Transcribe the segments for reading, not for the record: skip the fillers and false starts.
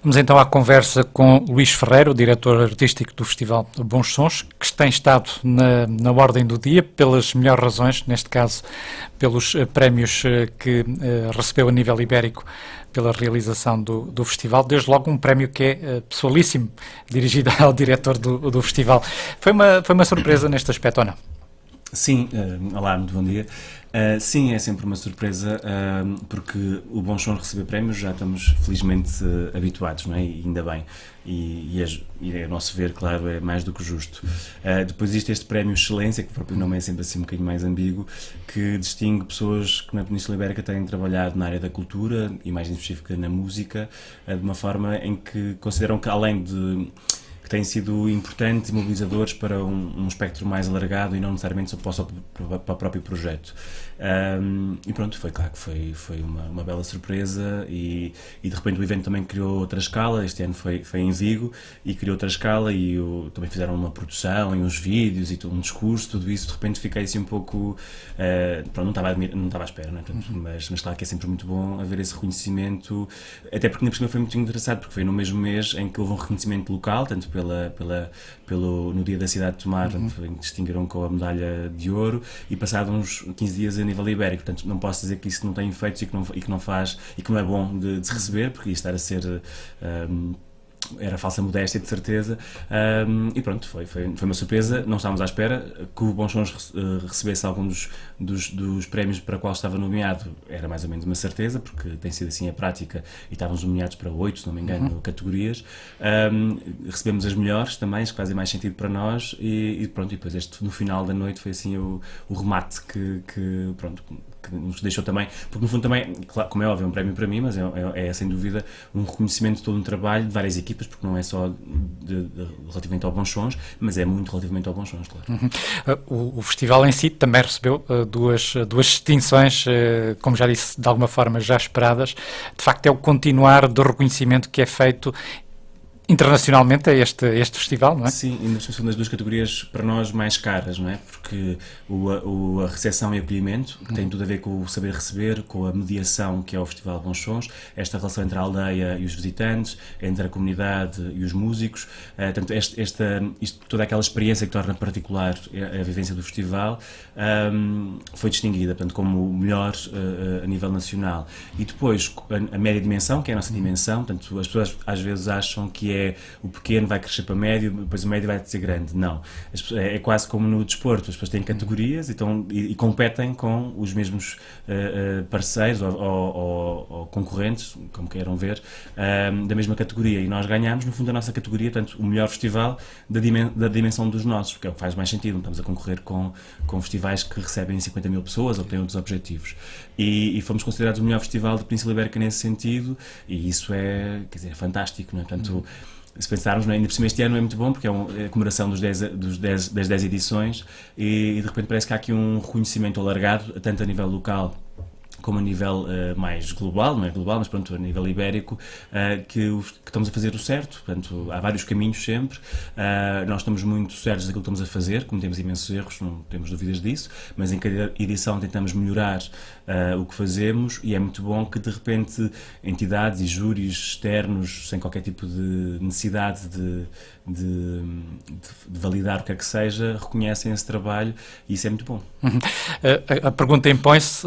Vamos então à conversa com Luís Ferreira, o diretor artístico do Festival Bons Sons, que tem estado na ordem do dia pelas melhores razões, neste caso pelos prémios que recebeu a nível ibérico pela realização do festival, desde logo um prémio que é pessoalíssimo, dirigido ao diretor do festival. Foi uma surpresa neste aspecto ou não? Sim, olá, muito bom dia. Sim, é sempre uma surpresa, porque o Bons Sons receber prémios já estamos felizmente habituados, não é? E ainda bem. E a nosso ver, claro, é mais do que justo. Depois existe este prémio Excelência, que o próprio nome é sempre assim um bocadinho mais ambíguo, que distingue pessoas que na Península Ibérica têm trabalhado na área da cultura e mais em específico na música, de uma forma em que consideram que além de têm sido importantes e mobilizadores para um espectro mais alargado e não necessariamente só para o próprio projeto. E pronto, foi claro que foi uma bela surpresa e de repente o evento também criou outra escala. Este ano foi em Vigo e criou outra escala e também fizeram uma produção e uns vídeos e um discurso, tudo isso. De repente fiquei assim um pouco... pronto, não estava à espera, não é? Portanto, mas claro que é sempre muito bom haver esse reconhecimento, até porque na próxima foi muito engraçado, porque foi no mesmo mês em que houve um reconhecimento local, tanto no dia da cidade de Tomar, em que distinguiram com a medalha de ouro, e passado uns 15 dias a nível ibérico. Portanto, não posso dizer que isso não tem efeitos e que não faz e que não é bom de se receber, porque isto era a ser... era falsa modéstia, de certeza, e pronto, foi uma surpresa. Não estávamos à espera que o Bons Sons recebesse algum dos prémios para o qual estava nomeado. Era mais ou menos uma certeza, porque tem sido assim a prática, e estávamos nomeados para 8, se não me engano, categorias. Recebemos as melhores também, as que fazem mais sentido para nós, e pronto, e depois no final da noite foi assim o remate que nos deixou também, porque no fundo também, claro, como é óbvio, é um prémio para mim, mas é sem dúvida um reconhecimento de todo um trabalho de várias equipas, porque não é só relativamente ao Bons Sons, mas é muito relativamente ao Bons Sons, claro. O festival em si também recebeu duas distinções, como já disse, de alguma forma já esperadas. De facto é o continuar do reconhecimento que é feito internacionalmente a este festival, não é? Sim, ainda são das duas categorias para nós mais caras, não é? Porque a recepção e acolhimento, que tem tudo a ver com o saber receber, com a mediação que é o Festival Bons Sons, esta relação entre a aldeia e os visitantes, entre a comunidade e os músicos, portanto, toda aquela experiência que torna particular a vivência do festival, foi distinguida, portanto, como o melhor a nível nacional. E depois, a média dimensão, que é a nossa dimensão, portanto, as pessoas às vezes acham que o pequeno vai crescer para médio, depois o médio vai ser grande. Não. É quase como no desporto, as pessoas têm categorias e competem com os mesmos parceiros ou concorrentes, como queiram ver, da mesma categoria. E nós ganhamos, no fundo, da nossa categoria, portanto, o melhor festival da dimensão dos nossos, porque é o que faz mais sentido. Não estamos a concorrer com festivais que recebem 50 mil pessoas ou que têm outros objetivos. E fomos considerados o melhor festival da Península Ibérica nesse sentido, e isso é, quer dizer, fantástico, não é? Portanto, se pensarmos, ainda por cima este ano é muito bom, porque é a comemoração das 10 edições, e de repente parece que há aqui um reconhecimento alargado, tanto a nível local como a nível mais global, não é global, mas pronto, a nível ibérico, que estamos a fazer o certo. Portanto, há vários caminhos sempre. Nós estamos muito certos daquilo que estamos a fazer, cometemos imensos erros, não temos dúvidas disso, mas em cada edição tentamos melhorar o que fazemos, e é muito bom que de repente entidades e júris externos, sem qualquer tipo de necessidade de validar o que é que seja, reconhecem esse trabalho, e isso é muito bom. A pergunta impõe-se,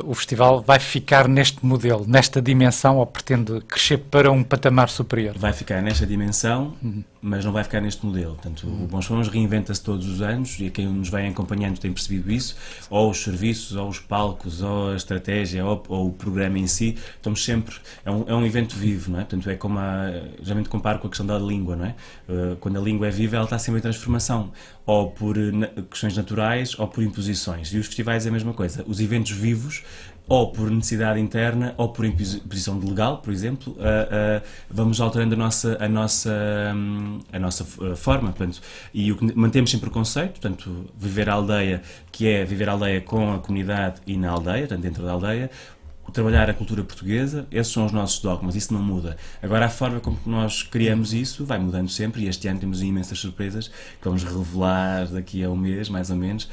o festival vai ficar neste modelo, nesta dimensão, ou pretende crescer para um patamar superior? Vai ficar nesta dimensão, mas não vai ficar neste modelo. Portanto, o Bons Sons reinventa-se todos os anos, e quem nos vai acompanhando tem percebido isso, ou os serviços, ou os palcos, ou a estratégia, ou o programa em si. Estamos sempre... É um evento vivo, não é? Portanto, é como geralmente comparo com a questão da língua, não é? Quando a língua é viva, ela está sempre em transformação, ou por questões naturais, ou por imposições. E os festivais é a mesma coisa. Os eventos vivos, ou por necessidade interna, ou por imposição de legal, por exemplo, vamos alterando a nossa forma. Portanto, e mantemos sempre o conceito, portanto, viver a aldeia, que é viver a aldeia com a comunidade e na aldeia, portanto, dentro da aldeia, trabalhar a cultura portuguesa, esses são os nossos dogmas, isso não muda. Agora, a forma como nós criamos isso vai mudando sempre, e este ano temos imensas surpresas que vamos revelar daqui a um mês, mais ou menos,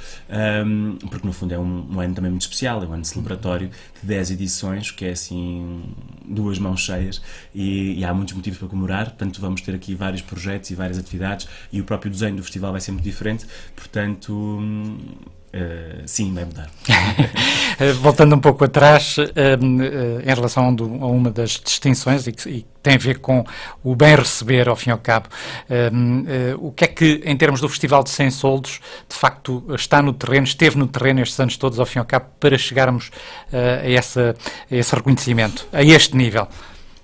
porque no fundo é um ano também muito especial, é um ano celebratório de 10 edições, que é assim, duas mãos cheias, e há muitos motivos para comemorar, portanto vamos ter aqui vários projetos e várias atividades, e o próprio desenho do festival vai ser muito diferente, portanto... sim, vai mudar. Voltando um pouco atrás, em relação a uma das distinções, e tem a ver com o bem receber, ao fim e ao cabo, o que é que, em termos do Festival de 100 Soldos, de facto está no terreno, esteve no terreno estes anos todos, ao fim e ao cabo, para chegarmos a esse reconhecimento, a este nível?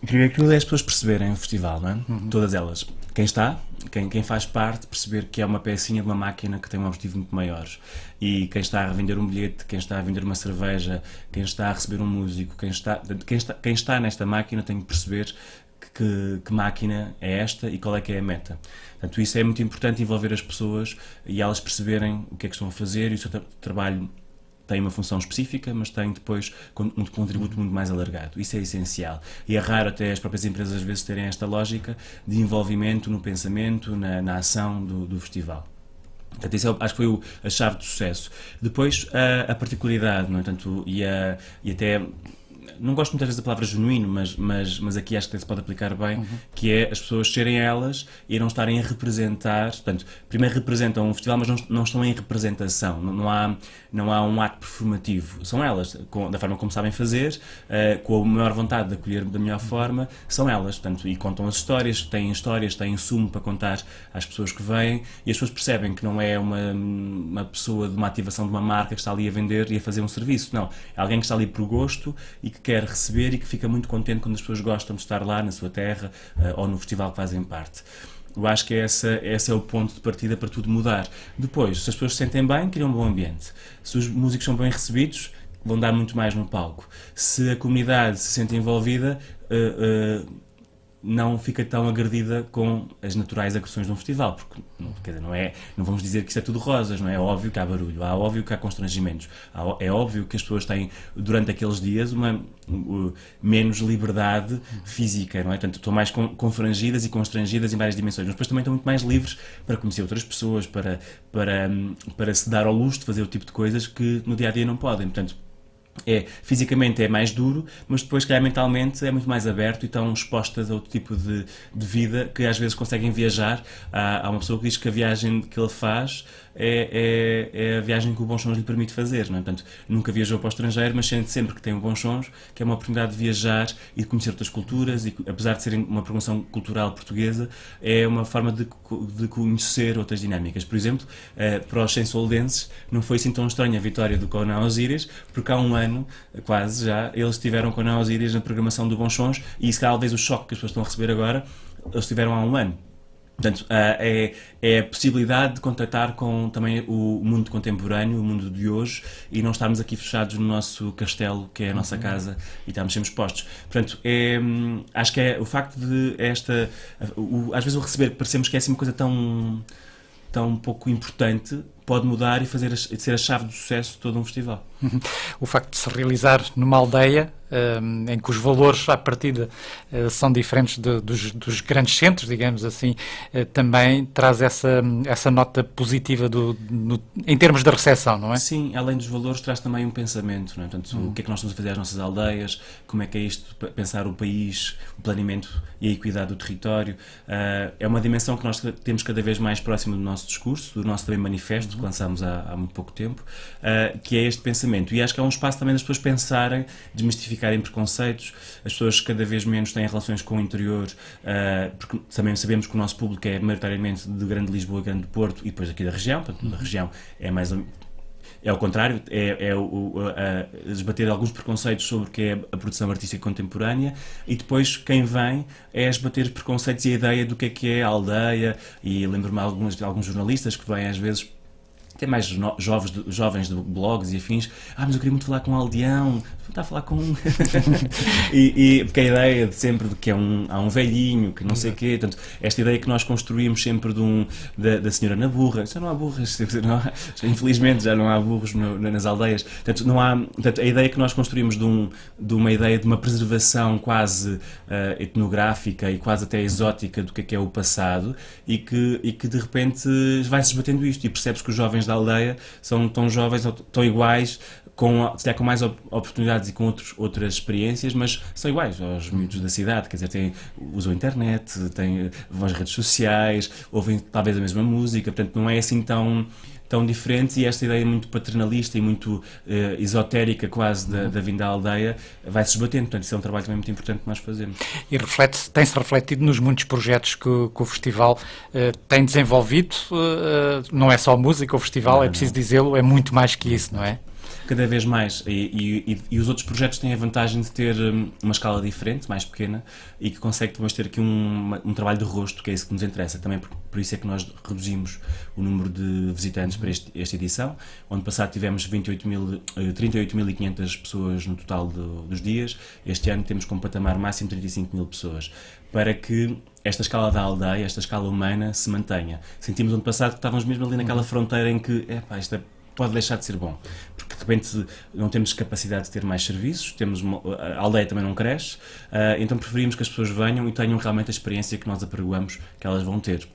Primeiro que é as pessoas perceberem o festival, não é? Todas elas. Quem está, quem faz parte, perceber que é uma pecinha de uma máquina que tem um objetivo muito maior. E quem está a vender um bilhete, quem está a vender uma cerveja, quem está a receber um músico, quem está nesta máquina tem que perceber que máquina é esta e qual é que é a meta. Portanto, isso é muito importante, envolver as pessoas e elas perceberem o que é que estão a fazer, e o seu trabalho tem uma função específica, mas tem depois um contributo muito mais alargado. Isso é essencial. E é raro até as próprias empresas às vezes terem esta lógica de envolvimento no pensamento, na ação do festival. Portanto, isso acho que foi a chave de sucesso. Depois, a particularidade, não é? Portanto, e até... Não gosto muitas vezes da palavra genuíno, mas aqui acho que se pode aplicar bem, que é as pessoas serem elas e não estarem a representar. Portanto, primeiro representam um festival, mas não estão em representação. Não há um ato performativo. São elas, da forma como sabem fazer, com a maior vontade de acolher da melhor forma, são elas. Portanto, e contam as histórias, têm sumo para contar às pessoas que vêm, e as pessoas percebem que não é uma pessoa de uma ativação de uma marca que está ali a vender e a fazer um serviço. Não, é alguém que está ali por gosto e que quer receber e que fica muito contente quando as pessoas gostam de estar lá na sua terra ou no festival que fazem parte. Eu acho que esse é o ponto de partida para tudo mudar. Depois, se as pessoas se sentem bem, criam um bom ambiente. Se os músicos são bem recebidos, vão dar muito mais no palco. Se a comunidade se sente envolvida, não fica tão agredida com as naturais agressões de um festival, porque quer dizer, não vamos dizer que isto é tudo rosas, não é? É óbvio que há barulho, é óbvio que há constrangimentos, é óbvio que as pessoas têm, durante aqueles dias, menos liberdade física, não é? Portanto, estão mais confrangidas e constrangidas em várias dimensões, mas depois também estão muito mais livres para conhecer outras pessoas, para se dar ao luxo de fazer o tipo de coisas que no dia-a-dia não podem. Portanto, fisicamente é mais duro, mas depois, calhar, mentalmente é muito mais aberto e estão expostas a outro tipo de vida, que às vezes conseguem viajar. Há uma pessoa que diz que a viagem que ele faz é a viagem que o Bons Sons lhe permite fazer, não é? Portanto, nunca viajou para o estrangeiro, mas sente sempre que tem o Bons Sons, que é uma oportunidade de viajar e de conhecer outras culturas, e apesar de serem uma programação cultural portuguesa, é uma forma de conhecer outras dinâmicas. Por exemplo, para os sensoldenses não foi assim tão estranha a vitória do Conan Osiris, porque há um ano, quase já, eles tiveram Conan Osiris na programação do Bons Sons, e isso talvez o choque que as pessoas estão a receber agora, eles tiveram há um ano. Portanto, é a possibilidade de contactar com também o mundo contemporâneo, o mundo de hoje, e não estarmos aqui fechados no nosso castelo, que é a nossa casa, e estarmos sempre expostos. Portanto, acho que é o facto de às vezes o receber, que parecemos que é assim uma coisa tão pouco importante, pode mudar e ser a chave do sucesso de todo um festival. O facto de se realizar numa aldeia, em que os valores à partida são diferentes dos grandes centros, digamos assim, também traz essa nota positiva em termos de recepção, não é? Sim, além dos valores traz também um pensamento, não é? Portanto, o que é que nós estamos a fazer às nossas aldeias, como é que é isto, pensar o país, o planeamento e a equidade do território. É uma dimensão que nós temos cada vez mais próxima do nosso discurso, do nosso também manifesto, que lançámos há muito pouco tempo, que é este pensamento. E acho que é um espaço também das pessoas pensarem, desmistificarem preconceitos. As pessoas cada vez menos têm relações com o interior, porque também sabemos que o nosso público é maioritariamente de Grande Lisboa, Grande Porto e depois aqui da região. Portanto, da região é mais... É o contrário, esbater alguns preconceitos sobre o que é a produção artística contemporânea, e depois quem vem é esbater preconceitos e a ideia do que é a aldeia. E lembro-me de alguns jornalistas que vêm às vezes até mais jovens de blogs e afins, mas eu queria muito falar com um aldeão, está a falar com um... porque a ideia de sempre de que há um velhinho, que não sei o quê, portanto, esta ideia que nós construímos sempre da senhora na burra, já não há burras, infelizmente já não há burros nas aldeias, portanto, a ideia que nós construímos de uma ideia de uma preservação quase etnográfica e quase até exótica do que é o passado, e que de repente vai-se esbatendo isto, e percebes que os jovens da aldeia são tão jovens, tão iguais, se calhar com mais oportunidades e com outras experiências, mas são iguais aos miúdos da cidade, quer dizer, usam a internet, vão às redes sociais, ouvem talvez a mesma música, portanto não é assim tão diferente, e esta ideia muito paternalista e muito esotérica quase da vinda à aldeia vai-se esbatendo, portanto isso é um trabalho também muito importante que nós fazemos. E tem-se refletido nos muitos projetos que o festival tem desenvolvido, não é só música, o festival, é preciso dizê-lo, é muito mais que isso, não é? Cada vez mais, e os outros projetos têm a vantagem de ter uma escala diferente, mais pequena, e que consegue depois ter aqui um trabalho de rosto, que é isso que nos interessa. Também por isso é que nós reduzimos o número de visitantes para esta edição. O ano passado tivemos 38.500 pessoas no total dos dias. Este ano temos como patamar máximo 35.000 pessoas, para que esta escala da aldeia, esta escala humana, se mantenha. Sentimos ano passado que estávamos mesmo ali naquela fronteira em que, isto pode deixar de ser bom, porque de repente não temos capacidade de ter mais serviços, a aldeia também não cresce, então preferimos que as pessoas venham e tenham realmente a experiência que nós apregoamos que elas vão ter.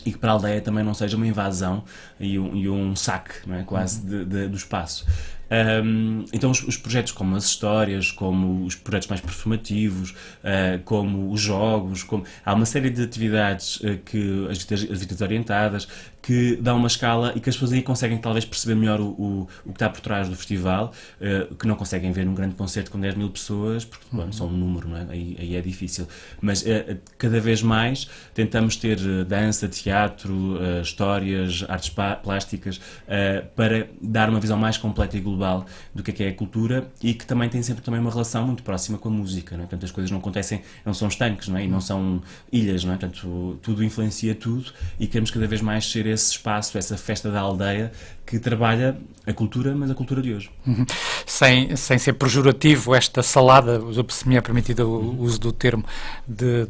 E que para a aldeia também não seja uma invasão e um saque, não é? Quase do espaço. Então os projetos como as histórias, como os projetos mais performativos, como os jogos, há uma série de atividades, as visitas orientadas, que dão uma escala e que as pessoas aí conseguem talvez perceber melhor o que está por trás do festival, que não conseguem ver num grande concerto com 10.000 pessoas, porque só um número, não é? Aí é difícil. Mas cada vez mais tentamos ter dança, teatro, histórias, artes plásticas, para dar uma visão mais completa e global do que é a cultura, e que também tem sempre uma relação muito próxima com a música, não é? Portanto, as coisas não acontecem, não são estanques, não é? E não são ilhas, não é? Portanto, tudo influencia tudo, e queremos cada vez mais ser esse espaço, essa festa da aldeia que trabalha a cultura, mas a cultura de hoje. Sem ser pejorativo, esta salada, se me é permitido o uso do termo, de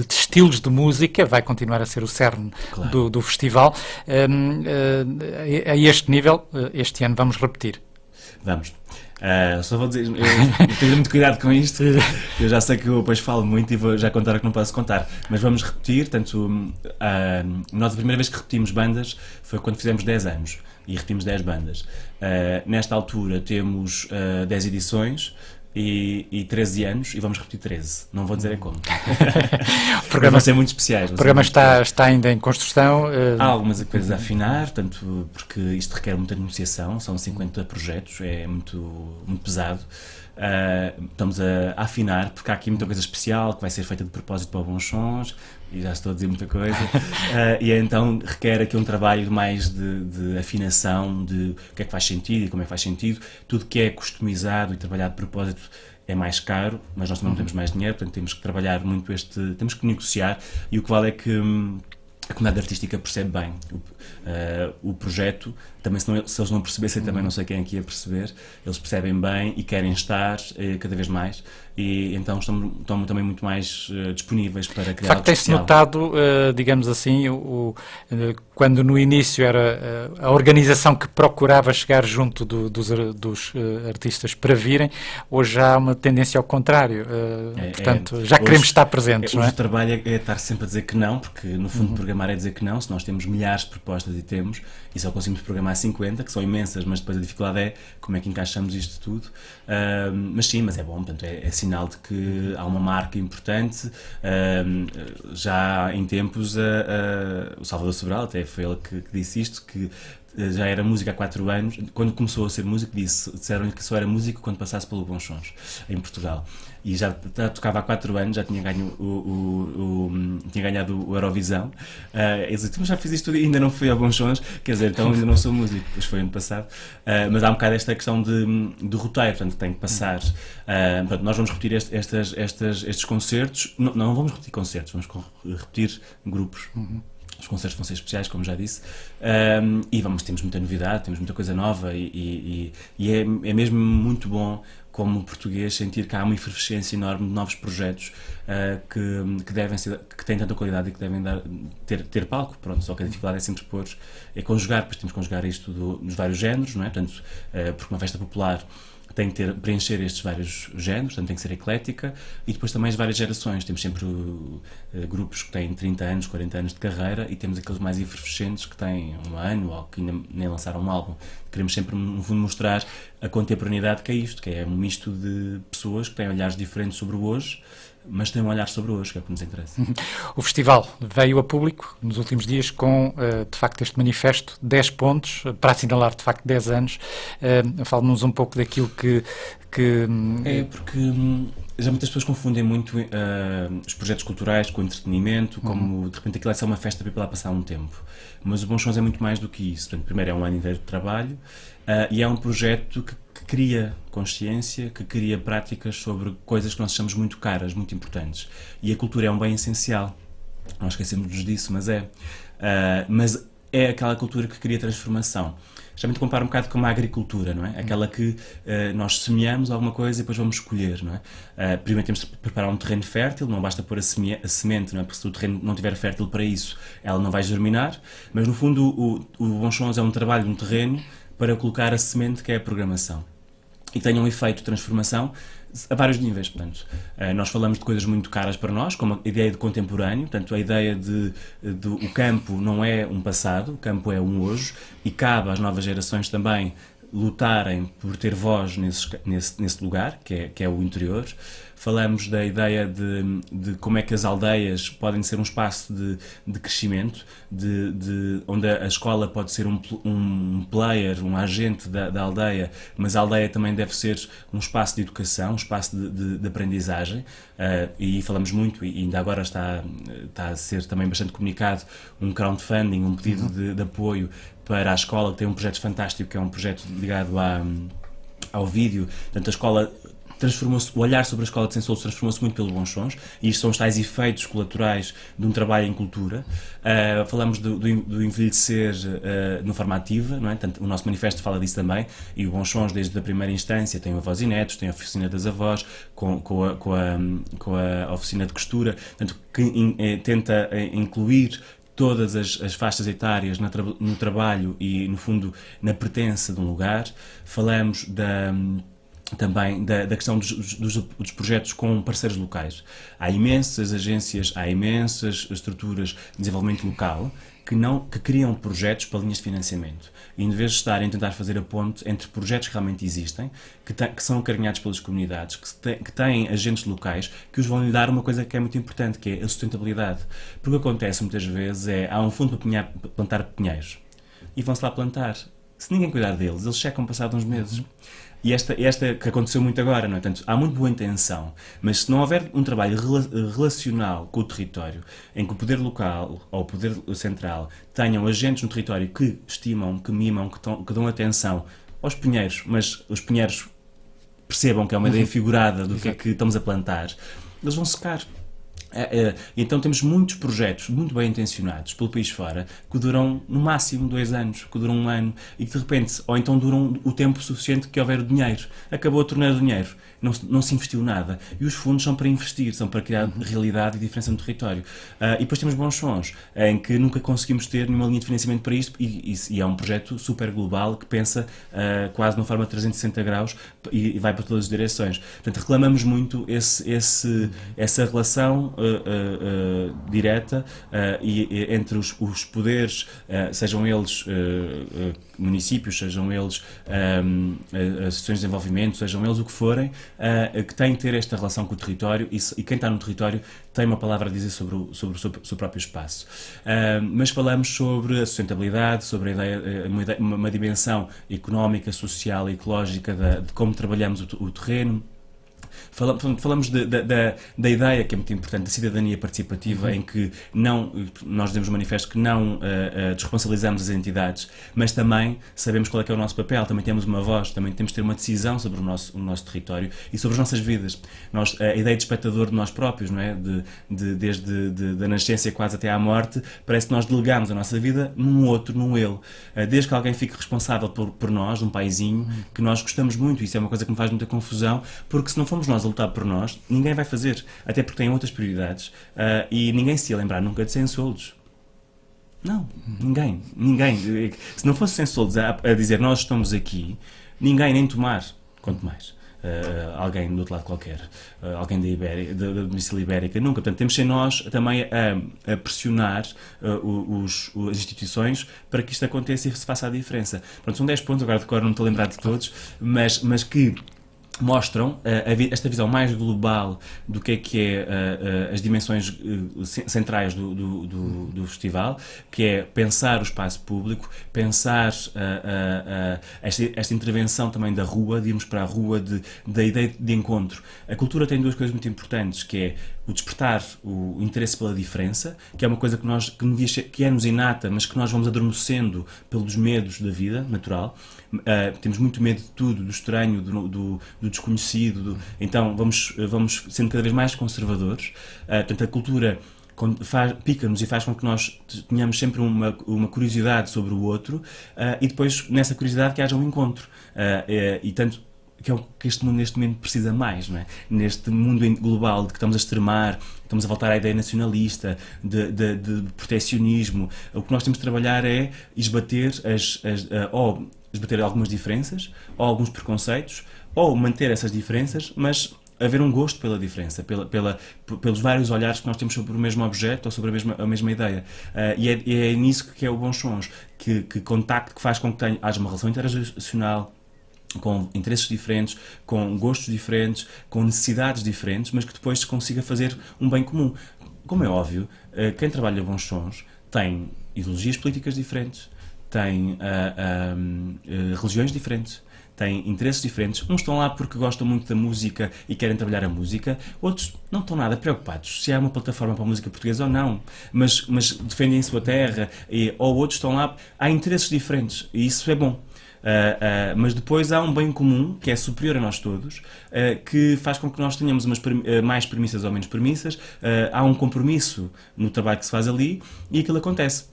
estilos de música, vai continuar a ser o cerne, claro, do festival. A este nível, este ano vamos repetir. Vamos. Só vou dizer, eu tenho muito cuidado com isto, eu já sei que eu depois falo muito e vou já contar o que não posso contar, mas vamos repetir. Tanto, nós a primeira vez que repetimos bandas foi quando fizemos 10 anos e repetimos 10 bandas. Nesta altura temos 10 edições e 13 anos, e vamos repetir 13. Não vou dizer como. O programa vai ser muito especiais. O programa está ainda em construção. Há algumas coisas a afinar, tanto porque isto requer muita negociação, são 50 projetos, é muito, muito pesado. Estamos a afinar, porque há aqui muita coisa especial que vai ser feita de propósito para o Bons Sons, e já estou a dizer muita coisa, e então requer aqui um trabalho mais de afinação, de o que é que faz sentido e como é que faz sentido. Tudo que é customizado e trabalhado de propósito é mais caro, mas nós também não temos mais dinheiro, portanto temos que trabalhar muito temos que negociar, e o que vale é que a comunidade artística percebe bem o projeto. Também se eles não percebessem, também não sei quem é que ia perceber. Eles percebem bem e querem estar cada vez mais, e então estão também muito mais disponíveis para criar algo especial. Tem-se notado, digamos assim, quando no início era a organização que procurava chegar junto dos artistas para virem, hoje já há uma tendência ao contrário. Portanto, já queremos estar presentes. Hoje o trabalho é estar sempre a dizer que não, porque no fundo programar é dizer que não. Se nós temos milhares de propostas e só conseguimos programar 50, que são imensas, mas depois a dificuldade é como é que encaixamos isto tudo. Mas sim, mas é bom, portanto, é sinal de que há uma marca importante. Já em tempos o Salvador Sobral, até foi ele que disse isto, que já era músico há 4 anos, quando começou a ser músico disseram-lhe que só era músico quando passasse pelo Bons Sons, em Portugal, e já tocava há 4 anos, já tinha ganhado o Eurovisão. Ele disse, mas já fiz isto tudo e ainda não fui ao Bons Sons, quer dizer, então ainda não sou músico, pois foi ano passado. Mas há um bocado esta questão de roteiro, portanto tem que passar. Portanto, nós vamos repetir estes concertos, não vamos repetir concertos, vamos repetir grupos. Os concertos vão ser especiais, como já disse, e temos muita novidade, temos muita coisa nova e é mesmo muito bom, como português, sentir que há uma efervescência enorme de novos projetos que têm tanta qualidade e que devem ter palco. Pronto, só que a dificuldade é sempre conjugar, pois temos que conjugar isto dos vários géneros, não é? Portanto, porque uma festa popular tem que preencher estes vários géneros, portanto tem que ser eclética, e depois também as várias gerações. Temos sempre grupos que têm 30 anos, 40 anos de carreira, e temos aqueles mais efervescentes que têm um ano ou que ainda nem lançaram um álbum. Queremos sempre, no fundo, mostrar a contemporaneidade que é isto, que é um misto de pessoas que têm olhares diferentes sobre o hoje, mas têm um olhar sobre o hoje, que é o que nos interessa. O festival veio a público nos últimos dias com, de facto, este manifesto, 10 pontos, para assinalar, de facto, 10 anos. Fale-nos um pouco daquilo que... É, porque já muitas pessoas confundem muito os projetos culturais com o entretenimento, como, de repente, aquilo é só uma festa para ir lá passar um tempo. Mas o Bons Sons é muito mais do que isso. Portanto, primeiro é um ano inteiro de trabalho, e é um projeto que cria consciência, que cria práticas sobre coisas que nós achamos muito caras, muito importantes. E a cultura é um bem essencial. Nós esquecemos-nos disso, mas é. Mas é aquela cultura que cria transformação. Geralmente comparo um bocado com uma agricultura, não é? Aquela que nós semeamos alguma coisa e depois vamos escolher, não é? Primeiro temos de preparar um terreno fértil, não basta pôr a semente, não é? Porque se o terreno não estiver fértil para isso, ela não vai germinar, mas no fundo o Bons Sons é um trabalho no terreno para colocar a semente, que é a programação. E tenha um efeito de transformação a vários níveis. Portanto, nós falamos de coisas muito caras para nós, como a ideia de contemporâneo, portanto, a ideia de o campo não é um passado, o campo é um hoje, e cabe às novas gerações também lutarem por ter voz nesse lugar, que é o interior. Falamos da ideia de como é que as aldeias podem ser um espaço de crescimento, onde a escola pode ser um player, um agente da aldeia, mas a aldeia também deve ser um espaço de educação, um espaço de aprendizagem, e falamos muito, e ainda agora está a ser também bastante comunicado, um crowdfunding, um pedido de apoio para a escola, que tem um projeto fantástico, que é um projeto ligado ao vídeo. Portanto, a escola transformou-se, o olhar sobre a escola de Sensolos transformou-se muito pelo Bons Sons, e isto são os tais efeitos colaterais de um trabalho em cultura. Falamos do envelhecer no forma ativa, não é? Portanto, o nosso manifesto fala disso também, e o Bons Sons, desde a primeira instância, tem avós e netos, tem a oficina das avós, com a oficina de costura, portanto, que tenta incluir todas as faixas etárias no trabalho e, no fundo, na pertença de um lugar. Falamos também da questão dos projetos com parceiros locais. Há imensas agências, há imensas estruturas de desenvolvimento local que criam projetos para linhas de financiamento. E em vez de estarem a tentar fazer a ponte entre projetos que realmente existem, que são acarinhados pelas comunidades, que têm agentes locais, que os vão lhe dar uma coisa que é muito importante, que é a sustentabilidade. Porque o que acontece muitas vezes há um fundo para plantar pinheiros, e vão-se lá plantar. Se ninguém cuidar deles, eles secam passado uns meses. E esta que aconteceu muito agora, não é? Portanto, há muito boa intenção, mas se não houver um trabalho relacional com o território, em que o poder local ou o poder central tenham agentes no território que estimam, que mimam, que dão atenção aos pinheiros, mas os pinheiros percebam que é uma ideia figurada do que é que estamos a plantar, eles vão secar. Então temos muitos projetos muito bem intencionados pelo país fora que duram no máximo 2 anos, que duram 1 ano, e que de repente, ou então duram o tempo suficiente que houver o dinheiro. Acabou a torneira do dinheiro, não se investiu nada, e os fundos são para investir, são para criar realidade e diferença no território. E depois temos Bons Sons, em que nunca conseguimos ter nenhuma linha de financiamento para isto, e é um projeto super global que pensa quase de uma forma de 360 graus e vai para todas as direções. Portanto, reclamamos muito essa relação direta entre os poderes, sejam eles municípios, sejam eles associações de desenvolvimento, sejam eles o que forem, que têm que ter esta relação com o território, e quem está no território tem uma palavra a dizer sobre o seu próprio espaço. Mas falamos sobre a sustentabilidade, sobre a ideia, uma dimensão económica, social e ecológica de como trabalhamos o terreno. Falamos da ideia que é muito importante, da cidadania participativa, em que nós dizemos no manifesto que não desresponsabilizamos as entidades, mas também sabemos qual é que é o nosso papel, também temos uma voz, também temos de ter uma decisão sobre o nosso território e sobre as nossas vidas. A ideia de espectador de nós próprios, não é? Desde da nascença quase até à morte, parece que nós delegamos a nossa vida num outro, num ele. Desde que alguém fique responsável por nós, um paizinho, que nós gostamos muito, isso é uma coisa que me faz muita confusão, porque se não formos nós a lutar por nós, ninguém vai fazer, até porque tem outras prioridades, e ninguém se ia lembrar nunca de Sem-Soldos. Não, ninguém. Se não fosse Sem-Soldos a dizer nós estamos aqui, ninguém nem tomar, quanto mais. Alguém do outro lado qualquer, alguém da Península Ibérica, nunca. Portanto, temos de ser nós também a pressionar as instituições para que isto aconteça e se faça a diferença. Pronto, são 10 pontos, agora de cor não me estou a lembrar de todos, mas que mostram esta visão mais global do que é as dimensões centrais do festival, que é pensar o espaço público, pensar esta intervenção também da rua, de irmos para a rua, da ideia de encontro. A cultura tem duas coisas muito importantes, que é o despertar o interesse pela diferença, que é uma coisa que é-nos inata, mas que nós vamos adormecendo pelos medos da vida natural. Temos muito medo de tudo, do estranho, do desconhecido, então vamos sendo cada vez mais conservadores. Portanto, a cultura pica-nos e faz com que nós tenhamos sempre uma curiosidade sobre o outro, e depois nessa curiosidade que haja um encontro, e tanto que é o que este mundo neste momento precisa mais, não é? Neste mundo global de que estamos a extremar, estamos a voltar à ideia nacionalista, de proteccionismo, o que nós temos de trabalhar é esbater esbater algumas diferenças, ou alguns preconceitos, ou manter essas diferenças, mas haver um gosto pela diferença, pelos vários olhares que nós temos sobre o mesmo objeto ou sobre a mesma ideia. E é nisso que é o Bons Sons, que contacto, que faz com que haja uma relação intergeracional, com interesses diferentes, com gostos diferentes, com necessidades diferentes, mas que depois se consiga fazer um bem comum. Como é óbvio, quem trabalha Bons Sons tem ideologias políticas diferentes, tem religiões diferentes, têm interesses diferentes. Uns estão lá porque gostam muito da música e querem trabalhar a música, outros não estão nada preocupados se há uma plataforma para a música portuguesa ou não, mas defendem a sua terra, ou outros estão lá. Há interesses diferentes e isso é bom. Mas depois há um bem comum que é superior a nós todos, que faz com que nós tenhamos mais premissas ou menos premissas. Há um compromisso no trabalho que se faz ali e aquilo acontece.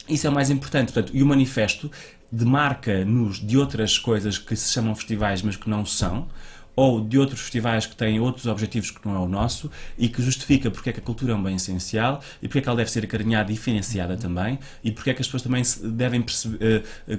Isso é o mais importante. Portanto, e o manifesto demarca-nos de outras coisas que se chamam festivais, mas que não são, ou de outros festivais que têm outros objetivos que não é o nosso, e que justifica porque é que a cultura é um bem essencial e porque é que ela deve ser acarinhada e financiada também, e porque é que as pessoas também devem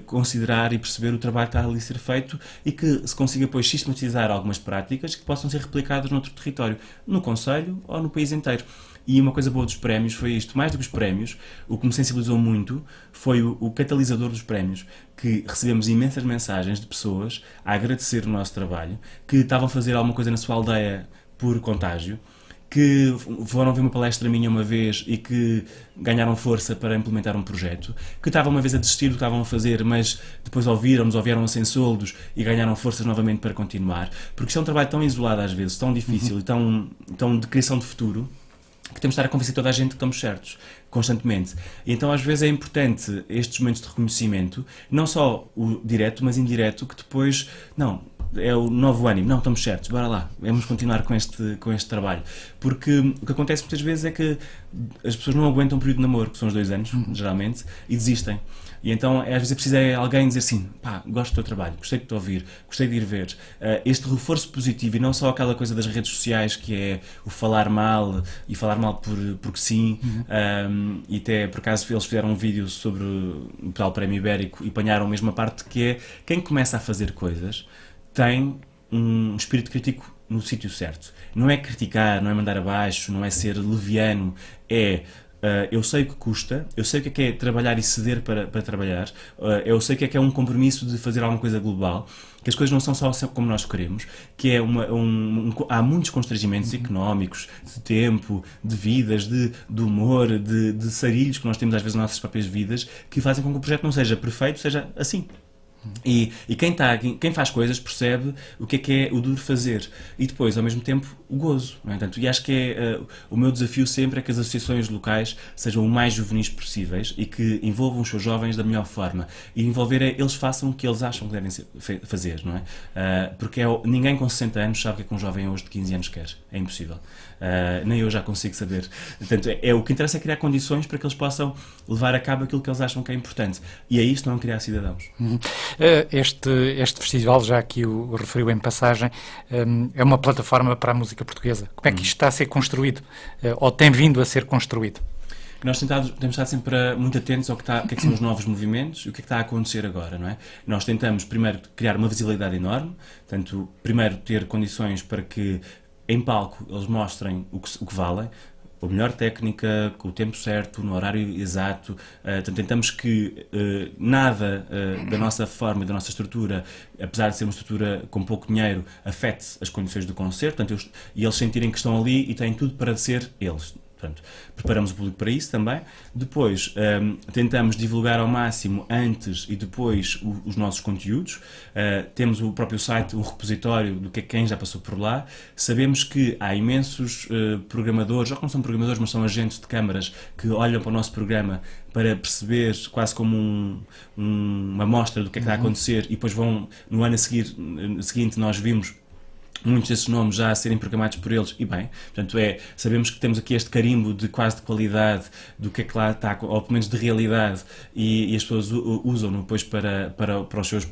considerar e perceber o trabalho que está ali a ser feito, e que se consiga depois sistematizar algumas práticas que possam ser replicadas noutro território, no concelho ou no país inteiro. E uma coisa boa dos prémios foi isto, mais do que os prémios, o que me sensibilizou muito foi o catalisador dos prémios, que recebemos imensas mensagens de pessoas a agradecer o nosso trabalho, que estavam a fazer alguma coisa na sua aldeia por contágio, que foram ver uma palestra minha uma vez e que ganharam força para implementar um projeto, que estavam uma vez a desistir do que estavam a fazer, mas depois ouviram a Sem-Soldos e ganharam forças novamente para continuar, porque isto é um trabalho tão isolado às vezes, tão difícil e tão de criação de futuro, que temos de estar a convencer toda a gente que estamos certos, constantemente. E então às vezes é importante estes momentos de reconhecimento, não só o direto, mas indireto, que depois, não, é o novo ânimo, não, estamos certos, bora lá, vamos continuar com este trabalho. Porque o que acontece muitas vezes é que as pessoas não aguentam um período de namoro, que são os 2 anos, geralmente, e desistem. E então, às vezes, é preciso alguém dizer assim, pá, gosto do teu trabalho, gostei de te ouvir, gostei de ir ver. Este reforço positivo, e não só aquela coisa das redes sociais, que é o falar mal, e falar mal porque sim, e até, por acaso, eles fizeram um vídeo sobre o tal Prémio Ibérico e apanharam a mesma parte, que é, quem começa a fazer coisas tem um espírito crítico no sítio certo. Não é criticar, não é mandar abaixo, não é ser leviano, eu sei o que custa, eu sei o que é trabalhar e ceder para trabalhar, eu sei o que é um compromisso de fazer alguma coisa global, que as coisas não são só como nós queremos, que é há muitos constrangimentos económicos, de tempo, de vidas, de humor, de sarilhos que nós temos às vezes nas nossas próprias vidas, que fazem com que o projeto não seja perfeito, seja assim. E quem faz coisas percebe o que é o duro fazer e depois, ao mesmo tempo, o gozo. Não é? Portanto, e acho que o meu desafio sempre é que as associações locais sejam o mais juvenis possíveis e que envolvam os seus jovens da melhor forma. E envolver eles façam o que eles acham que devem fazer, não é? Porque ninguém com 60 anos sabe o que é que um jovem hoje de 15 anos quer. É impossível. Nem eu já consigo saber. Portanto, o que interessa é criar condições para que eles possam levar a cabo aquilo que eles acham que é importante. E é isto, não criar cidadãos. Este festival, já aqui o referiu em passagem, é uma plataforma para a música portuguesa. Como é que isto está a ser construído? Ou tem vindo a ser construído? Nós temos estado sempre muito atentos ao que é que são os novos movimentos e o que é que está a acontecer agora, não é? Nós tentamos, primeiro, criar uma visibilidade enorme, portanto, primeiro, ter condições para que, em palco, eles mostrem o que valem, a melhor técnica, com o tempo certo, no horário exato. Portanto, tentamos que nada da nossa forma e da nossa estrutura, apesar de ser uma estrutura com pouco dinheiro, afete as condições do concerto, portanto, e eles sentirem que estão ali e têm tudo para ser eles. Portanto, preparamos o público para isso também. Depois, tentamos divulgar ao máximo antes e depois os nossos conteúdos. Temos o próprio site, um repositório do que é quem já passou por lá. Sabemos que há imensos programadores, ou que não são programadores, mas são agentes de câmaras, que olham para o nosso programa para perceber, quase como uma amostra do que é que está a acontecer, e depois vão, no ano seguinte, nós vimos muitos desses nomes já a serem programados por eles, e bem, portanto sabemos que temos aqui este carimbo de quase de qualidade do que é que lá está, ou pelo menos de realidade, e as pessoas usam-no depois para os seus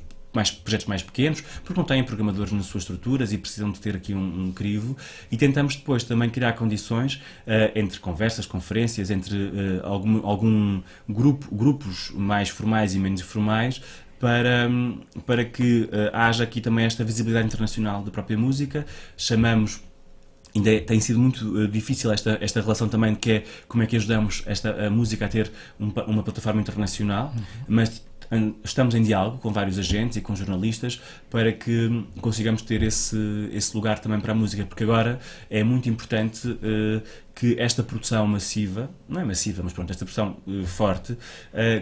projetos mais pequenos, porque não têm programadores nas suas estruturas e precisam de ter aqui um crivo, e tentamos depois também criar condições entre conversas, conferências, entre grupos mais formais e menos formais, para que haja aqui também esta visibilidade internacional da própria música. Chamamos, tem sido muito difícil esta relação também de como é que ajudamos a música a ter uma plataforma internacional, mas estamos em diálogo com vários agentes e com jornalistas para que consigamos ter esse lugar também para a música, porque agora é muito importante que esta produção massiva, não é massiva, mas pronto, esta produção forte,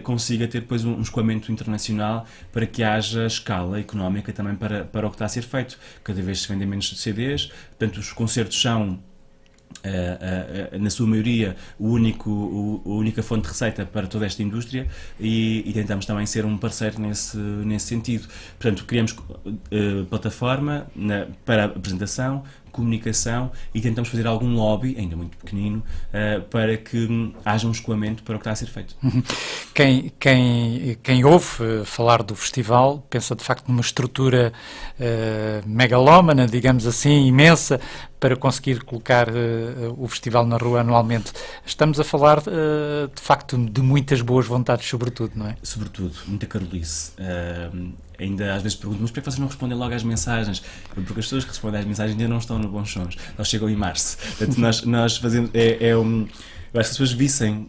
consiga ter depois um escoamento internacional para que haja escala económica também para o que está a ser feito. Cada vez se vendem menos CDs, portanto os concertos são na sua maioria a única fonte de receita para toda esta indústria, e tentamos também ser um parceiro nesse sentido. Portanto, criamos plataforma para apresentação, comunicação, e tentamos fazer algum lobby, ainda muito pequenino, para que haja um escoamento para o que está a ser feito. Quem ouve falar do festival pensa de facto numa estrutura megalómana, digamos assim, imensa, para conseguir colocar o festival na rua anualmente. Estamos a falar de facto de muitas boas vontades, sobretudo, não é? Sobretudo, muita carolice. Ainda às vezes pergunto, mas porquê vocês não respondem logo às mensagens? Porque as pessoas que respondem às mensagens ainda não estão no Bons Sons. Elas chegam em março. Portanto, nós fazemos... Eu acho que as pessoas vissem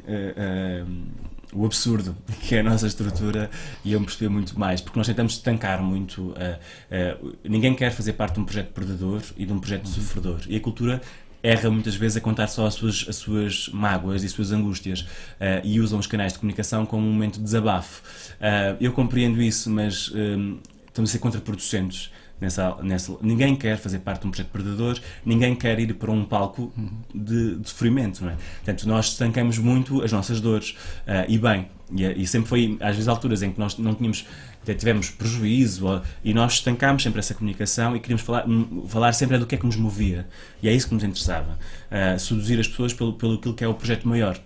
o absurdo que é a nossa estrutura e iam perceber muito mais, porque nós tentamos estancar muito. Ninguém quer fazer parte de um projeto perdedor e de um projeto sofredor. E a cultura erra muitas vezes a contar só as suas mágoas e as suas angústias, e usam os canais de comunicação como um momento de desabafo. Eu compreendo isso, mas estamos a ser contraproducentes. Ninguém quer fazer parte de um projeto perdedor, ninguém quer ir para um palco de sofrimento, não é? Portanto, nós estancamos muito as nossas dores, e sempre foi, às vezes, alturas em que nós não tivemos prejuízo, e nós estancámos sempre essa comunicação e queríamos falar sempre do que é que nos movia, e é isso que nos interessava, seduzir as pessoas pelo aquilo que é o projeto maior.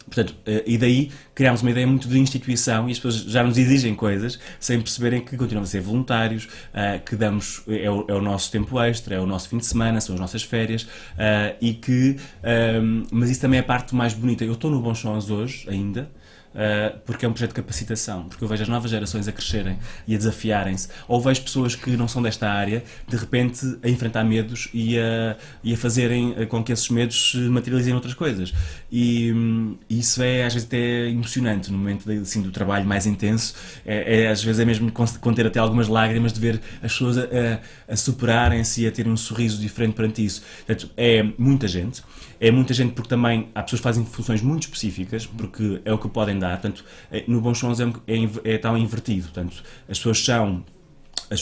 Portanto, e daí criámos uma ideia muito de instituição, e as pessoas já nos exigem coisas sem perceberem que continuamos a ser voluntários, que damos, é o nosso tempo extra, é o nosso fim de semana, são as nossas férias, mas isso também é a parte mais bonita. Eu estou no Bons Sons hoje ainda, porque é um projeto de capacitação, porque eu vejo as novas gerações a crescerem e a desafiarem-se, ou vejo pessoas que não são desta área de repente a enfrentar medos e a fazerem com que esses medos se materializem em outras coisas, e isso é às vezes até emocionante no momento assim, do trabalho mais intenso, às vezes é mesmo conter até algumas lágrimas de ver as pessoas a superarem-se e a terem um sorriso diferente perante isso. Portanto, é muita gente porque também há pessoas que fazem funções muito específicas, porque é o que podem andar. Portanto, no Bons Sons é tão invertido. Portanto, as pessoas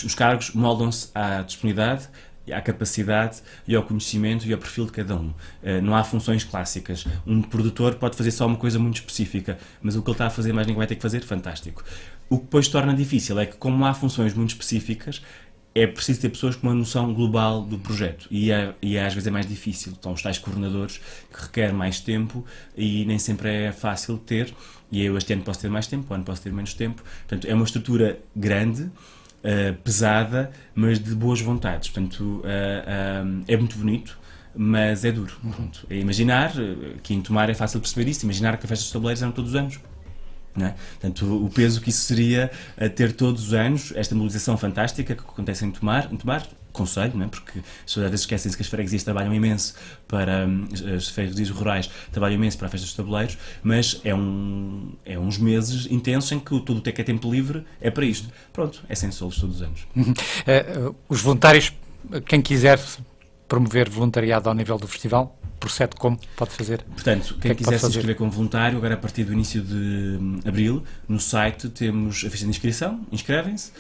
os cargos moldam-se à disponibilidade, à capacidade e ao conhecimento e ao perfil de cada um. Não há funções clássicas. Um produtor pode fazer só uma coisa muito específica, mas o que ele está a fazer mais ninguém vai ter que fazer, fantástico. O que depois torna difícil é que, como há funções muito específicas, é preciso ter pessoas com uma noção global do projeto e às vezes é mais difícil. Então, os tais coordenadores que requerem mais tempo e nem sempre é fácil de ter, e eu este ano posso ter mais tempo, o ano posso ter menos tempo. Portanto, é uma estrutura grande, pesada, mas de boas vontades. Portanto, é muito bonito, mas é duro. Portanto, é imaginar, aqui em Tomar é fácil perceber isso, imaginar que a festa dos tabuleiros eram todos os anos. Não é? Portanto, o peso que isso seria ter todos os anos esta mobilização fantástica que acontece em Tomar, conselho, não é? Porque as pessoas às vezes esquecem-se que as freguesias trabalham imenso para as freguesias rurais, trabalham imenso para a festa dos tabuleiros, mas é uns meses intensos em que tudo o que é tempo livre é para isto. Pronto, é sem solos todos os anos. Os voluntários, quem quiser promover voluntariado ao nível do festival, procede como? Pode fazer? Portanto, quem quiser se inscrever como voluntário, agora a partir do início de abril, no site temos a ficha de inscrição, inscrevem-se,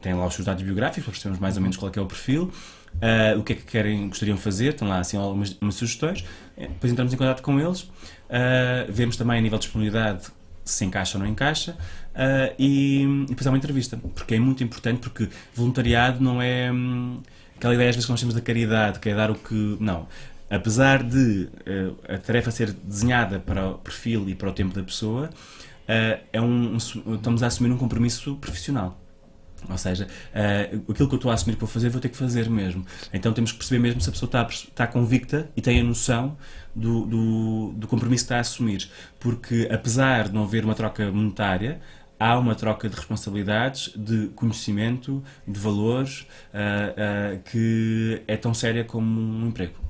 têm lá os seus dados biográficos, para percebermos mais ou menos qual é o perfil, o que é que gostariam de fazer, estão lá assim algumas sugestões, depois entramos em contato com eles, vemos também a nível de disponibilidade se encaixa ou não encaixa, e depois há uma entrevista, porque é muito importante, porque voluntariado não é aquela ideia às vezes que nós temos da caridade, que é dar o que... Não. Apesar de a tarefa ser desenhada para o perfil e para o tempo da pessoa, estamos a assumir um compromisso profissional. Ou seja, aquilo que eu estou a assumir que vou fazer, vou ter que fazer mesmo. Então temos que perceber mesmo se a pessoa está convicta e tem a noção do compromisso que está a assumir. Porque apesar de não haver uma troca monetária, há uma troca de responsabilidades, de conhecimento, de valores, que é tão séria como um emprego.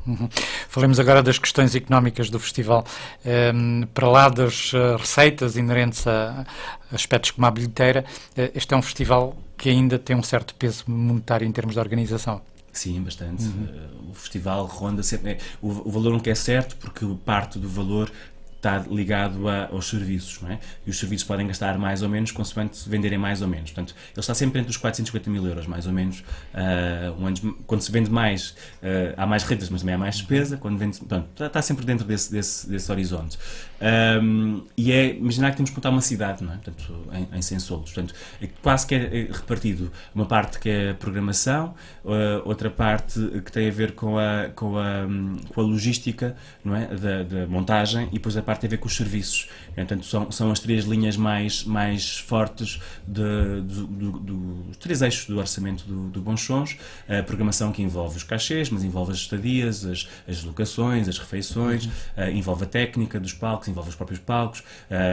Falemos agora das questões económicas do festival. Para lá das receitas inerentes a aspectos como a bilheteira, este é um festival que ainda tem um certo peso monetário em termos de organização. Sim, bastante. O festival ronda sempre... O valor nunca é certo, porque parte do valor está ligado aos serviços, não é? E os serviços podem gastar mais ou menos consoante venderem mais ou menos. Portanto, ele está sempre entre os 450 mil euros, mais ou menos. Quando se vende mais, há mais rendas, mas também há mais despesa. Quando vende, portanto, está sempre dentro desse horizonte. E imaginar que temos que montar uma cidade, não é? Portanto, em 100 solos. Portanto, quase que é repartido. Uma parte que é a programação, outra parte que tem a ver com a logística, não é? Da montagem, e depois a parte tem a ver com os serviços. Portanto, são as três linhas mais fortes dos três eixos do orçamento do Bons Sons. A programação que envolve os cachês, mas envolve as estadias, as locações, as refeições, envolve a técnica dos palcos, envolve os próprios palcos,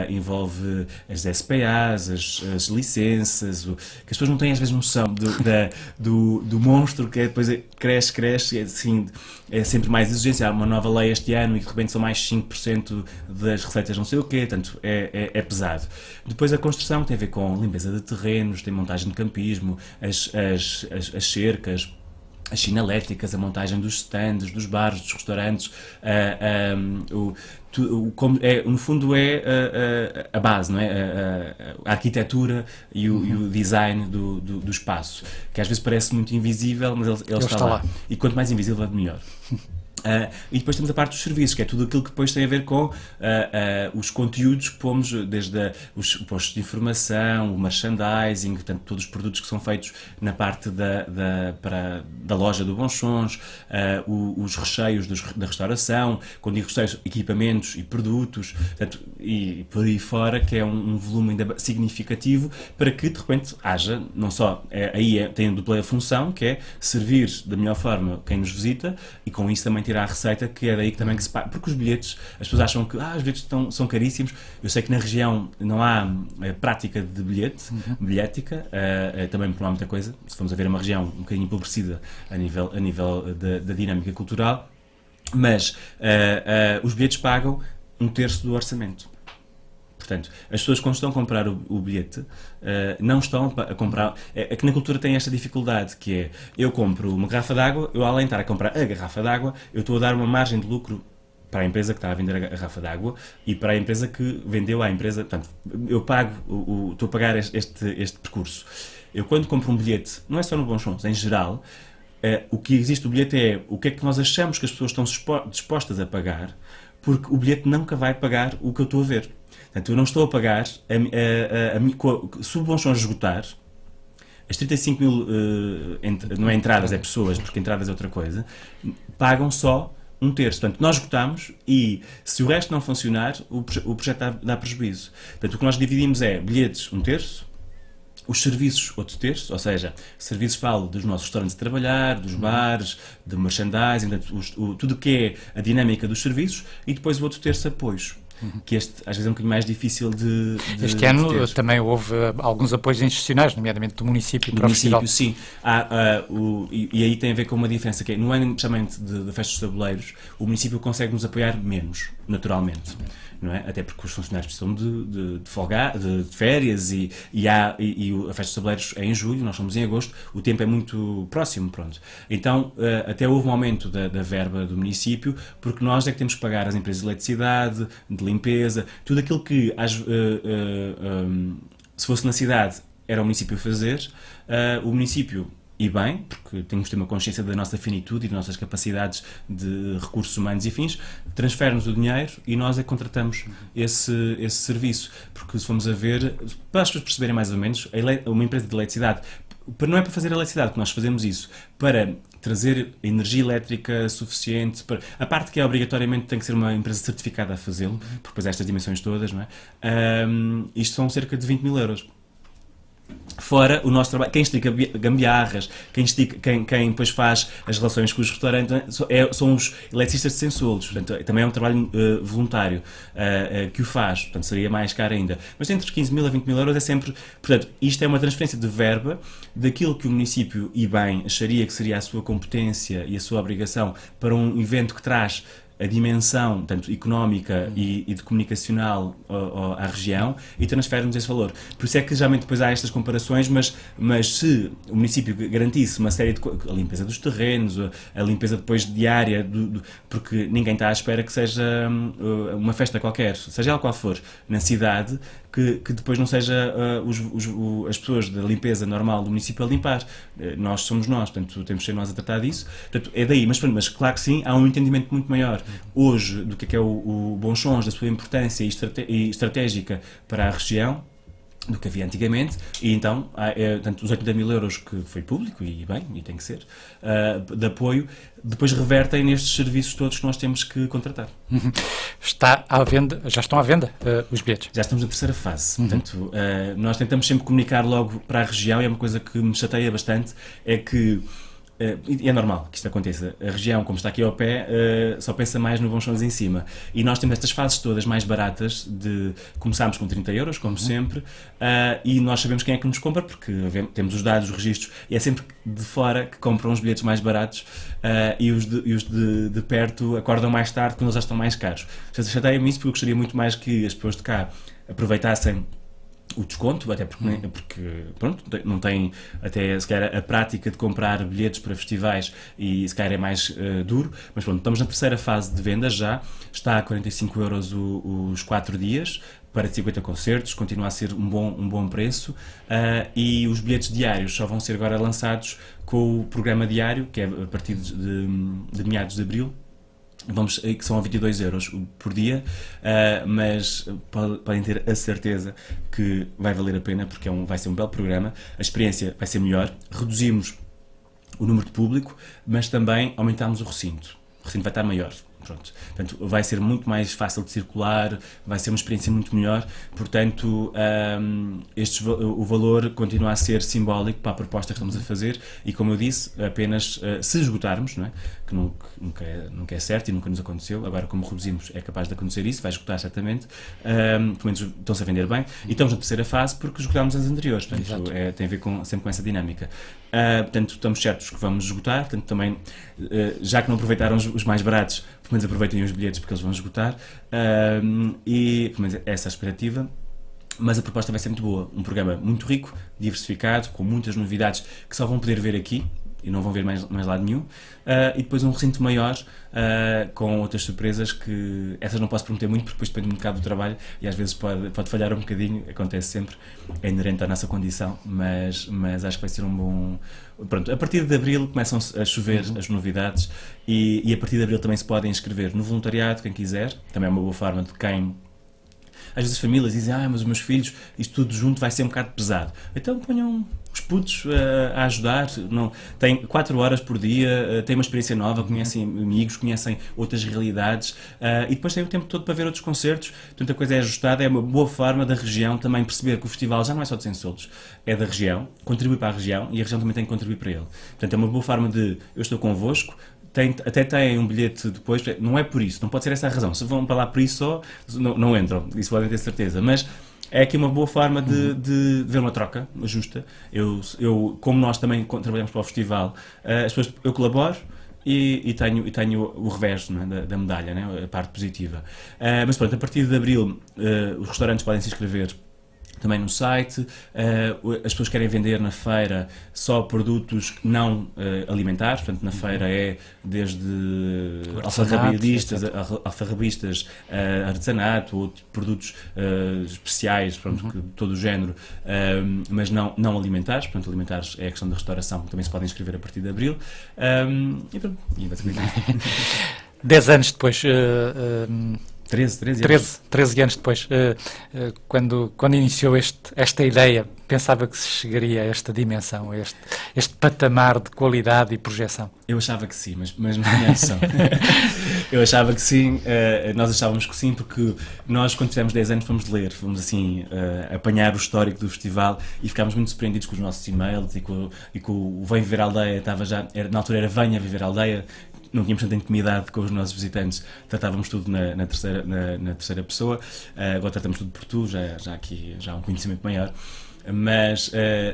envolve as SPAs, as licenças, que as pessoas não têm às vezes noção do monstro que depois cresce, assim, é sempre mais exigência. Há uma nova lei este ano e de repente são mais 5% das receitas não sei o quê, portanto é pesado. Depois a construção tem a ver com limpeza de terrenos, tem montagem de campismo, as cercas, as sinaléticas, a montagem dos stands, dos bares, dos restaurantes, no fundo é a base, não é? A arquitetura e o design do espaço, que às vezes parece muito invisível, mas ele está lá. E quanto mais invisível, melhor. E depois temos a parte dos serviços, que é tudo aquilo que depois tem a ver com os conteúdos que pomos, desde os postos de informação, o merchandising, portanto, todos os produtos que são feitos na parte da loja do Bons Sons, os recheios da restauração, quando digo recheios, equipamentos e produtos, portanto, e por aí fora, que é um volume ainda significativo para que de repente haja, não só, tem a dupla função, que é servir da melhor forma quem nos visita e com isso também tirar a receita, que é daí que também que se paga, porque os bilhetes, as pessoas acham que os bilhetes são caríssimos. Eu sei que na região não há prática de bilhética, também por há muita coisa, se formos a ver uma região um bocadinho empobrecida a nível da dinâmica cultural, mas os bilhetes pagam 1/3 do orçamento. Portanto, as pessoas quando estão a comprar o bilhete, não estão a comprar... É que na cultura tem esta dificuldade, que é, eu compro uma garrafa de água, eu além de estar a comprar a garrafa de água, eu estou a dar uma margem de lucro para a empresa que está a vender a garrafa de água e para a empresa que vendeu à empresa. Portanto, eu estou a pagar este percurso. Eu, quando compro um bilhete, não é só no Bons Sons, em geral, o que existe no bilhete é o que é que nós achamos que as pessoas estão dispostas a pagar, porque o bilhete nunca vai pagar o que eu estou a ver. Portanto, eu não estou a pagar, se o Bons Sons esgotar, as 35 mil, não é entradas, é pessoas, porque entradas é outra coisa, pagam só um terço. Portanto, nós esgotamos e, se o resto não funcionar, o projeto dá prejuízo. Portanto, o que nós dividimos é bilhetes um terço, os serviços outro terço, ou seja, serviços falo dos nossos restaurantes de trabalhar, dos bares, de merchandising, tudo o que é a dinâmica dos serviços, e depois o outro terço apoios. Que às vezes é um bocadinho mais difícil de Este ano ter. também houve alguns apoios institucionais, nomeadamente do município para o festival. Sim. E aí tem a ver com uma diferença, que é, no ano especialmente de festas de tabuleiros, o município consegue nos apoiar menos, naturalmente. Não é? Até porque os funcionários precisam de folgar, de férias e a festa de tabuleiros é em julho, nós somos em agosto, o tempo é muito próximo, pronto. Então, até houve um aumento da verba do município, porque nós é que temos que pagar as empresas de eletricidade, de limpeza, tudo aquilo que se fosse na cidade era o município a fazer, o município, e bem, porque temos de ter uma consciência da nossa finitude e das nossas capacidades de recursos humanos e fins, transfere-nos o dinheiro e nós é que contratamos esse serviço. Porque se formos a ver, para as pessoas perceberem mais ou menos, uma empresa de eletricidade, não é para fazer eletricidade que nós fazemos isso, para trazer energia elétrica suficiente, a parte que é obrigatoriamente tem que ser uma empresa certificada a fazê-lo, porque depois há estas dimensões todas, não é? Isto são cerca de 20 mil euros. Fora o nosso trabalho, quem estica gambiarras, quem depois faz as relações com os restaurantes, são os eletricistas de Sensolos. Portanto, também é um trabalho voluntário que o faz, portanto seria mais caro ainda. Mas entre 15 mil a 20 mil euros é sempre. Portanto, isto é uma transferência de verba daquilo que o município, e bem, acharia que seria a sua competência e a sua obrigação para um evento que traz a dimensão, tanto económica e de comunicacional à região, e transfere-nos esse valor. Por isso é que geralmente depois há estas comparações, mas se o município garantisse uma série de coisas, a limpeza dos terrenos, a limpeza depois diária, porque ninguém está à espera que seja uma festa qualquer, seja ela qual for, na cidade, que depois não seja as pessoas da limpeza normal do município a limpar. Nós somos nós, portanto temos de ser nós a tratar disso. Portanto, é daí, mas claro que sim, há um entendimento muito maior hoje do que é o Bons Sons, da sua importância e estratégica para a região, do que havia antigamente, e então os 80 mil euros que foi público, e bem, e tem que ser, de apoio, depois revertem nestes serviços todos que nós temos que contratar. Está à venda, já estão à venda os bilhetes? Já estamos na terceira fase, portanto, nós tentamos sempre comunicar logo para a região, e é uma coisa que me chateia bastante, é que e é normal que isto aconteça. A região, como está aqui ao pé, só pensa mais no Bons Sons em cima. E nós temos estas fases todas mais baratas começámos com 30 euros, como sempre, e nós sabemos quem é que nos compra, porque temos os dados, os registros, e é sempre de fora que compram os bilhetes mais baratos, e os de perto acordam mais tarde, quando eles já estão mais caros. Chateia-me isso, porque eu gostaria muito mais que as pessoas de cá aproveitassem o desconto, até porque pronto, não tem até se calhar a prática de comprar bilhetes para festivais, e se calhar é mais duro, mas pronto, estamos na terceira fase de vendas já, está a 45 euros os 4 dias, para 50 concertos, continua a ser um bom preço, e os bilhetes diários só vão ser agora lançados com o programa diário, que é a partir de meados de abril, que são a 22 euros por dia, mas podem ter a certeza que vai valer a pena, porque vai ser um belo programa, a experiência vai ser melhor, reduzimos o número de público, mas também aumentamos o recinto vai estar maior. Pronto. Portanto, vai ser muito fácil de circular, vai ser uma experiência muito melhor, portanto, o valor continua a ser simbólico para a proposta que estamos a fazer, e como eu disse, apenas se esgotarmos, não é? Que nunca é certo e nunca nos aconteceu, agora como reduzimos é capaz de acontecer isso, vai esgotar certamente, pelo menos estão-se a vender bem, e estamos na terceira fase porque esgotámos as anteriores, portanto, tem a ver sempre com essa dinâmica. Portanto, estamos certos que vamos esgotar, portanto, também, já que não aproveitaram os mais baratos, pelo menos aproveitem os bilhetes porque eles vão esgotar, e pelo menos essa é a expectativa. Mas a proposta vai ser muito boa, um programa muito rico, diversificado, com muitas novidades que só vão poder ver aqui, e não vão ver mais lado nenhum. E depois um recinto maior, com outras surpresas que essas não posso prometer muito porque depois depende um bocado do trabalho e às vezes pode falhar um bocadinho, acontece sempre, é inerente à nossa condição, mas acho que vai ser um bom... Pronto, a partir de Abril começam a chover as novidades e a partir de Abril também se podem inscrever no voluntariado, quem quiser, também é uma boa forma de quem... Às vezes as famílias dizem, mas os meus filhos, isto tudo junto vai ser um bocado pesado. Então ponham os putos a ajudar. Não, têm 4 horas por dia, têm uma experiência nova, conhecem amigos, conhecem outras realidades e depois têm o tempo todo para ver outros concertos. Portanto, a coisa é ajustada, é uma boa forma da região também perceber que o festival já não é só de Sensoldos, é da região, contribui para a região e a região também tem que contribuir para ele. Portanto, é uma boa forma de eu estou convosco, até têm um bilhete depois, não é por isso, não pode ser essa a razão. Se vão para lá por isso só, não entram, isso podem ter certeza. Mas é aqui uma boa forma de ver uma troca justa. Eu, como nós também trabalhamos para o festival, eu colaboro e tenho o revés, não é, da medalha, né, a parte positiva. Mas pronto, a partir de Abril os restaurantes podem se inscrever também no site, as pessoas querem vender na feira só produtos não alimentares, portanto na feira é desde alfarrabistas, artesanato, ou produtos especiais, pronto, de todo o género, mas não alimentares, portanto alimentares é a questão da restauração, que também se podem inscrever a partir de Abril, e pronto, e basicamente 10 anos depois... 13 anos depois, quando iniciou esta ideia, pensava que se chegaria a esta dimensão, a este patamar de qualidade e projeção? Eu achava que sim, mas não tinha noção. Eu achava que sim, nós achávamos que sim, porque nós, quando fizemos 10 anos, fomos ler, fomos assim, apanhar o histórico do festival e ficámos muito surpreendidos com os nossos e-mails e com o Vem Viver a Aldeia, na altura era Venha Viver a Aldeia. Não tínhamos tanta intimidade com os nossos visitantes, tratávamos tudo na terceira pessoa, agora tratamos tudo por tu, já aqui já há um conhecimento maior, mas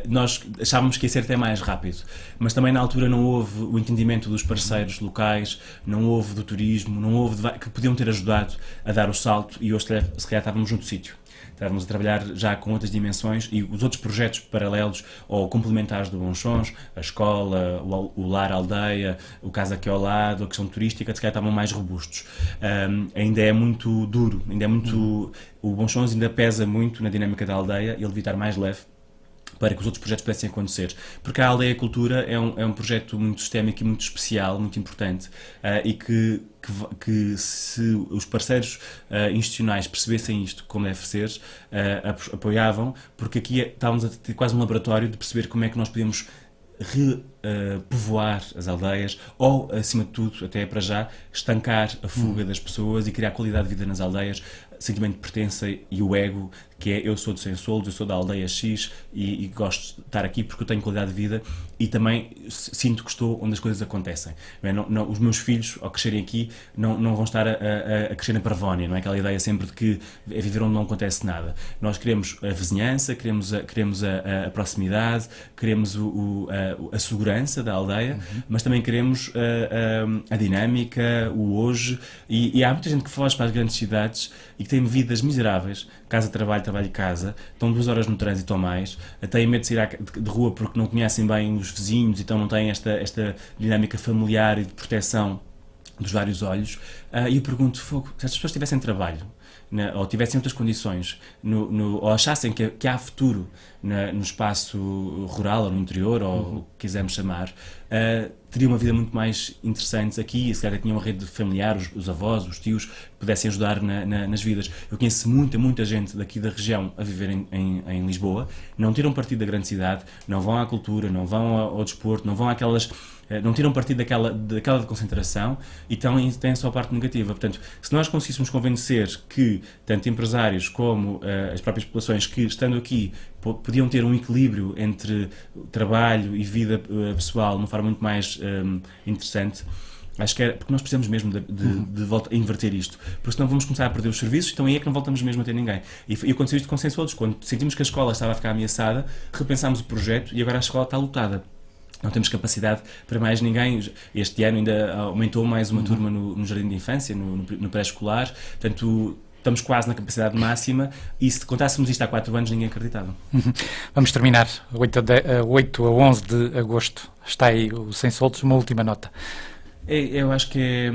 nós achávamos que ia ser até mais rápido, mas também na altura não houve o entendimento dos parceiros locais, não houve do turismo, não houve que podiam ter ajudado a dar o salto e hoje se calhar estávamos junto do sítio. Estávamos a trabalhar já com outras dimensões e os outros projetos paralelos ou complementares do Bons Sons, a escola, o lar aldeia, o Casa Aqui ao Lado, a questão turística, se calhar estavam mais robustos. Ainda é muito duro, ainda é muito... O Bons Sons ainda pesa muito na dinâmica da aldeia e ele devia estar mais leve para que os outros projetos pudessem acontecer. Porque a Aldeia Cultura é um projeto muito sistémico e muito especial, muito importante, e que se os parceiros institucionais percebessem isto como deve ser, apoiavam, porque aqui estávamos a ter quase um laboratório de perceber como é que nós podemos repovoar as aldeias ou, acima de tudo, até para já, estancar a fuga das pessoas e criar qualidade de vida nas aldeias, sentimento de pertença e o ego, que é eu sou de Sensoldos, eu sou da aldeia X e gosto de estar aqui porque eu tenho qualidade de vida e também sinto que estou onde as coisas acontecem. Os meus filhos, ao crescerem aqui, não vão estar a crescer na parvónia, não é aquela ideia sempre de que é viver onde não acontece nada. Nós queremos a vizinhança, queremos a proximidade, queremos a segurança da aldeia, mas também queremos a dinâmica, o hoje, e há muita gente que foge para as grandes cidades e que tem vidas miseráveis, casa-trabalho, trabalho-casa, estão 2 horas no trânsito ou mais, têm medo de sair de rua porque não conhecem bem os vizinhos, então não têm esta dinâmica familiar e de proteção dos vários olhos, e eu pergunto, se as pessoas tivessem trabalho, ou tivessem outras condições, ou achassem que há futuro no espaço rural ou no interior, ou o que quisermos chamar, teriam uma vida muito mais interessante aqui, e se calhar tinham uma rede familiar, os avós, os tios, que pudessem ajudar nas vidas. Eu conheço muita gente daqui da região a viver em Lisboa, não tiram partido da grande cidade, não vão à cultura, não vão ao desporto, não vão àquelas... não tiram partido daquela de concentração e têm só a parte negativa. Portanto, se nós conseguíssemos convencer que tanto empresários como as próprias populações que, estando aqui, podiam ter um equilíbrio entre trabalho e vida pessoal de uma forma muito mais interessante, acho que porque nós precisamos mesmo de volta a inverter isto, porque senão vamos começar a perder os serviços, então aí é que não voltamos mesmo a ter ninguém. E aconteceu isto com Sensoldos, quando sentimos que a escola estava a ficar ameaçada, repensámos o projeto e agora a escola está lotada. Não temos capacidade para mais ninguém. Este ano ainda aumentou mais uma turma no jardim de infância, no pré-escolar. Portanto, estamos quase na capacidade máxima e se contássemos isto há 4 anos ninguém acreditava. Vamos terminar. 8 a 11 de agosto está aí o Sem Soltos, uma última nota. Eu acho que é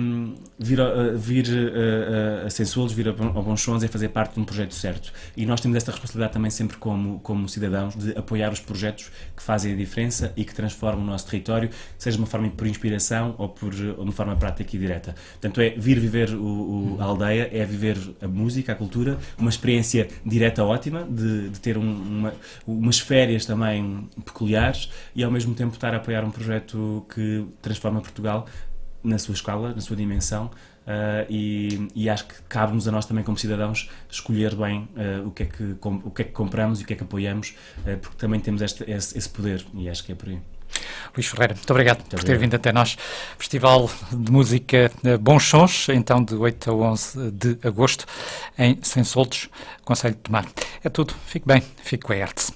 vir a Sem Soltos, vir ao Bons Sons é fazer parte de um projeto certo. E nós temos esta responsabilidade também sempre como cidadãos de apoiar os projetos que fazem a diferença e que transformam o nosso território, seja de uma forma por inspiração ou de uma forma prática e direta. Portanto, é vir viver a aldeia, é viver a música, a cultura, uma experiência direta ótima, de ter umas férias também peculiares e ao mesmo tempo estar a apoiar um projeto que transforma Portugal na sua escala, na sua dimensão, e acho que cabe-nos a nós também como cidadãos escolher bem o que é que compramos e o que é que apoiamos, porque também temos esse poder e acho que é por aí. Luís Ferreira, muito obrigado por ter vindo até nós. Festival de Música Bons Sons, então de 8 a 11 de agosto, em Sem Soltos, Conselho de Tomar. É tudo, fique bem, fique com a arte.